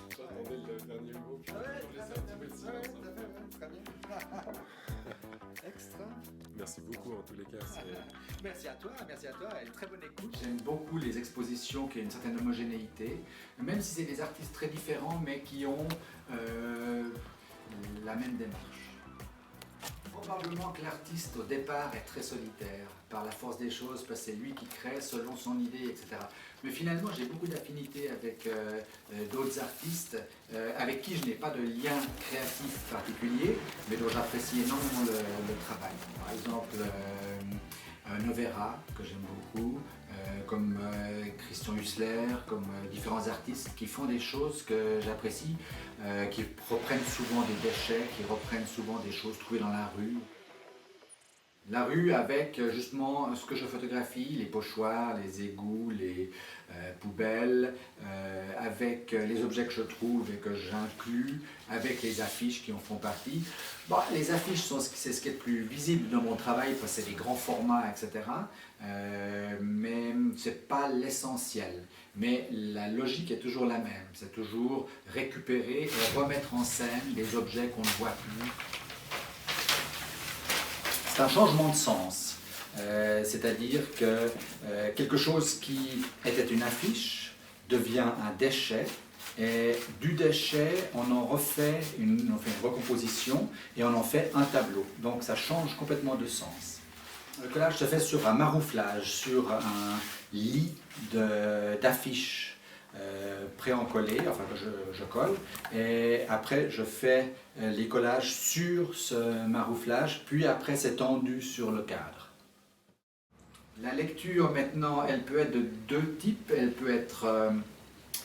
J'attendais le dernier mot. Puis pour laisser un petit peu de silence. Très bien. Extra. Merci beaucoup en tous les cas. Merci à toi, une très bonne écoute. J'aime beaucoup les expositions qui ont une certaine homogénéité, même si c'est des artistes très différents mais qui ont la même démarche. Probablement que l'artiste au départ est très solitaire, par la force des choses, parce que c'est lui qui crée selon son idée, etc. Mais finalement j'ai beaucoup d'affinités avec d'autres artistes avec qui je n'ai pas de lien créatif particulier, mais dont j'apprécie énormément le travail. Par exemple, Novera, que j'aime beaucoup, comme Christian Hussler, comme différents artistes qui font des choses que j'apprécie, qui reprennent souvent des déchets, qui reprennent souvent des choses trouvées dans la rue. La rue avec justement ce que je photographie, les pochoirs, les égouts, les poubelles, avec les objets que je trouve et que j'inclus, avec les affiches qui en font partie. Bon, les affiches, c'est ce qui est le plus visible dans mon travail parce que c'est des grands formats, etc. Mais ce n'est pas l'essentiel. Mais la logique est toujours la même. C'est toujours récupérer et remettre en scène des objets qu'on ne voit plus. C'est un changement de sens, c'est-à-dire que quelque chose qui était une affiche devient un déchet et du déchet on fait une recomposition et on en fait un tableau. Donc ça change complètement de sens. Le collage se fait sur un marouflage, sur un lit d'affiches pré-encollé, enfin que je colle, et après je fais les collages sur ce marouflage, puis après c'est tendu sur le cadre. La lecture maintenant, elle peut être de deux types, elle peut être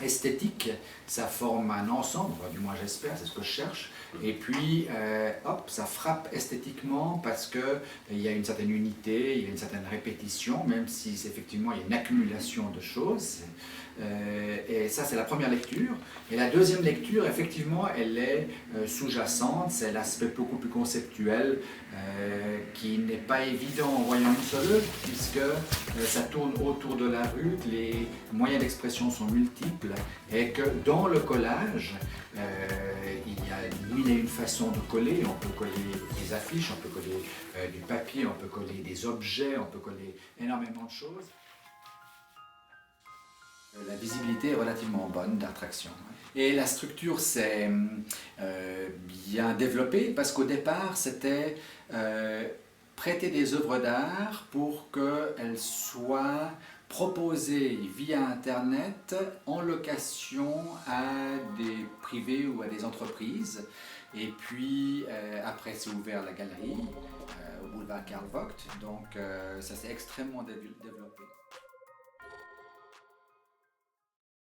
esthétique, ça forme un ensemble, du moins j'espère, c'est ce que je cherche, et puis hop, ça frappe esthétiquement parce qu'il y a une certaine unité, il y a une certaine répétition, même si effectivement il y a une accumulation de choses. Et ça c'est la première lecture. Et la deuxième lecture, effectivement, elle est sous-jacente, c'est l'aspect beaucoup plus conceptuel qui n'est pas évident en voyant une seule œuvre, puisque ça tourne autour de la rue, que les moyens d'expression sont multiples, et que dans le collage, il y a mille et une façons de coller. On peut coller des affiches, on peut coller du papier, on peut coller des objets, on peut coller énormément de choses. La visibilité est relativement bonne d'attraction. Et la structure s'est bien développée parce qu'au départ, c'était prêter des œuvres d'art pour qu'elles soient proposées via Internet en location à des privés ou à des entreprises. Et puis après, c'est ouvert la galerie au boulevard Karl Vogt. Donc ça s'est extrêmement développé.